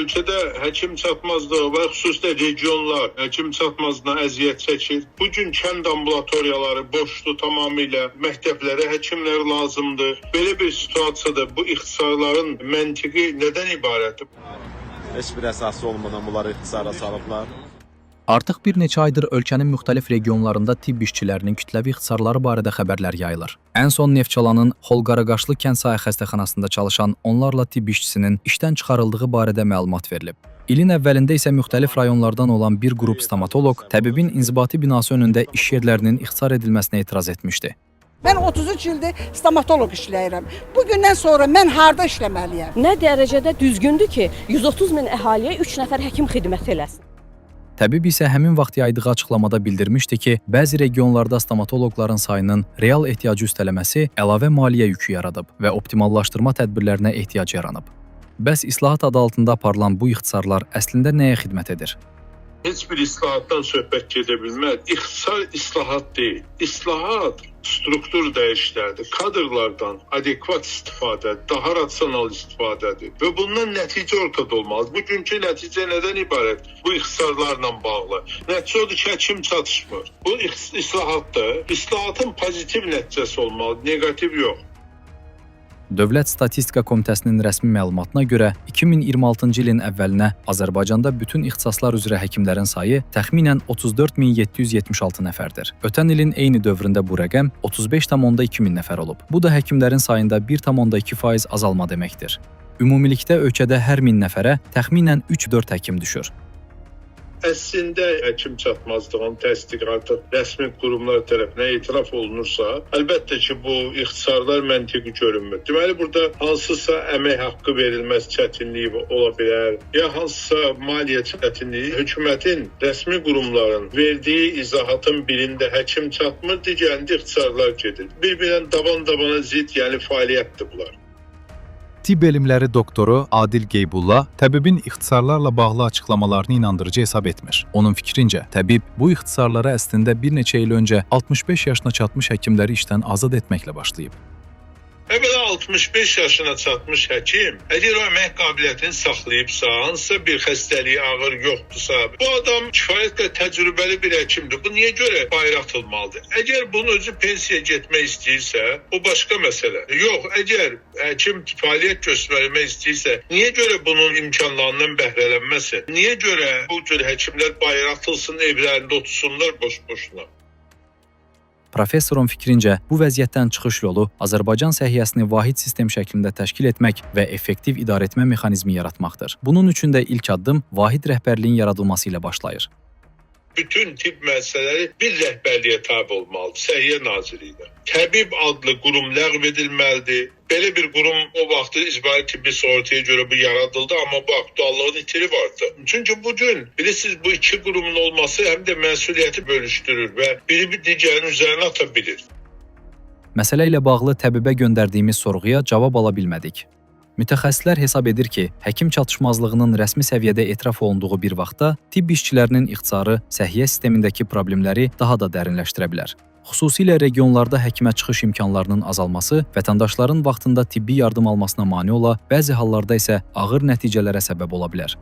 Ölkədə həkim çatmazlığı və xüsusilə regionlar həkim çatmazlığına əziyyət çəkir. Bugün kənd ambulatoriyaları boşdur tamamilə, məktəblərə həkimlər lazımdır. Belə bir situasiyada bu ixtisarların məntiqi nədən ibarətdir? Heç bir əsası olmadan bunları ixtisara salıblar. Artıq bir neçə aydır ölkənin müxtəlif regionlarında tibb işçilərinin kütləvi ixtisarları barədə xəbərlər yayılır. Ən son Neftçalanın Xolqaraqaşlı kənd sahə xəstəxanasında çalışan onlarla tibb işçisinin işdən çıxarıldığı barədə məlumat verilib. İlin əvvəlində isə müxtəlif rayonlardan olan bir qrup stomatoloq təbibin inzibati binası önündə iş yerlərinin ixtisar edilməsinə etiraz etmişdi. Mən 33 ildir stomatoloq işləyirəm. Bugündən sonra mən harda işləməliyəm? Nə dərəcədə düzgündür ki, 130 min əhaliyə 3 nəfər həkim xidmət eləsin? Təbib isə həmin vaxt yaydığı açıqlamada bildirmişdi ki, bəzi regionlarda stomatoloqların sayının real ehtiyacı üstələməsi əlavə maliyyə yükü yaradıb və optimallaşdırma tədbirlərinə ehtiyac yaranıb. Bəs islahat adı altında aparılan bu ixtisarlar əslində nəyə xidmət edir? Heç bir islahatdan söhbət gedə bilməz. İxtisar islahat deyil. İslahat struktur dəyişikliklərdir. Kadrlardan adekvat istifadə, daha rasional istifadədir. Və bundan nəticə ortada olmalıdır. Bugünkü nəticə nədən ibarət? Bu ixtisarlarla bağlı. Nəticə odur ki, həkim çatışmır. Bu islahatdır. İslahatın pozitiv nəticəsi olmalıdır, negativ yox. Dövlət Statistika Komitəsinin rəsmi məlumatına görə 2026-cı ilin əvvəlinə Azərbaycanda bütün ixtisaslar üzrə həkimlərin sayı təxminən 34.776 nəfərdir. Ötən ilin eyni dövründə bu rəqəm 35.2 min nəfər olub. Bu da həkimlərin sayında 1.2% azalma deməkdir. Ümumilikdə ölkədə hər 1000 nəfərə təxminən 3-4 həkim düşür. Əslində həkim çatmazlığının təsdiqatı rəsmi qurumlar tərəfindən etiraf olunursa, əlbəttə ki, bu ixtisarlar məntiqi görünmür. Deməli, burada hansısa əmək haqqı verilməz çətinliyi ola bilər, ya hansısa maliyyə çətinliyi, hökumətin, rəsmi qurumların verdiyi izahatın birində həkim çatmır, digərində ixtisarlar gedir. Bir-birindən daban-dabana zid, yəni fəaliyyətdir bunlar. Tibb elmləri doktoru Adil Qeybulla təbibin ixtisarlarla bağlı açıqlamalarını inandırıcı hesab etmir. Onun fikrincə, təbib bu ixtisarlara əslində bir neçə il öncə 65 yaşına çatmış həkimləri işdən azad etməklə başlayıb. Əgər 65 yaşına çatmış həkim, əgər o əmək qabiliyyətini saxlayıbsa, hansısa bir xəstəliyi ağır yoxdursa, bu adam kifayətlə təcrübəli bir həkimdir. Bu niyə görə bayrağı atılmalıdır? Əgər bunun özü pensiyaya getmək istəyirsə, o başqa məsələ. Yox, əgər həkim fəaliyyət göstərmək istəyirsə, niyə görə bunun imkanlarından bəhrələnməsin? Niyə görə bu cür həkimlər bayrağı atılsın, evlərində otursunlar boş-boşuna? Professorun fikrincə, bu vəziyyətdən çıxış yolu Azərbaycan səhiyyəsini vahid sistem şəklində təşkil etmək və effektiv idarəetmə mexanizmi yaratmaqdır. Bunun üçün də ilk addım vahid rəhbərliyin yaradılması ilə başlayır. Bütün tibb müəssisələri bir rəhbərliyə tabe olmalıdır, Səhiyyə Nazirliyinə. Təbib adlı qurum ləğv edilməlidir. Belə bir qurum o vaxtı icbari tibbi sığortaya görə bu yaradıldı, amma bu aktuallığını itirib artıq. Çünki bugün bilirsiniz bu iki qurumun olması həm də məsuliyyəti bölüşdürür və biri digərinin üzərinə ata bilir. Məsələ ilə bağlı təbibə göndərdiyimiz sorğuya cavab ala bilmədik. Mütəxəssislər hesab edir ki, həkim çatışmazlığının rəsmi səviyyədə etiraf olunduğu bir vaxtda tibb işçilərinin ixtisarı səhiyyə sistemindəki problemləri daha da dərinləşdirə bilər. Xüsusilə regionlarda həkimə çıxış imkanlarının azalması vətəndaşların vaxtında tibbi yardım almasına mane ola, bəzi hallarda isə ağır nəticələrə səbəb ola bilər.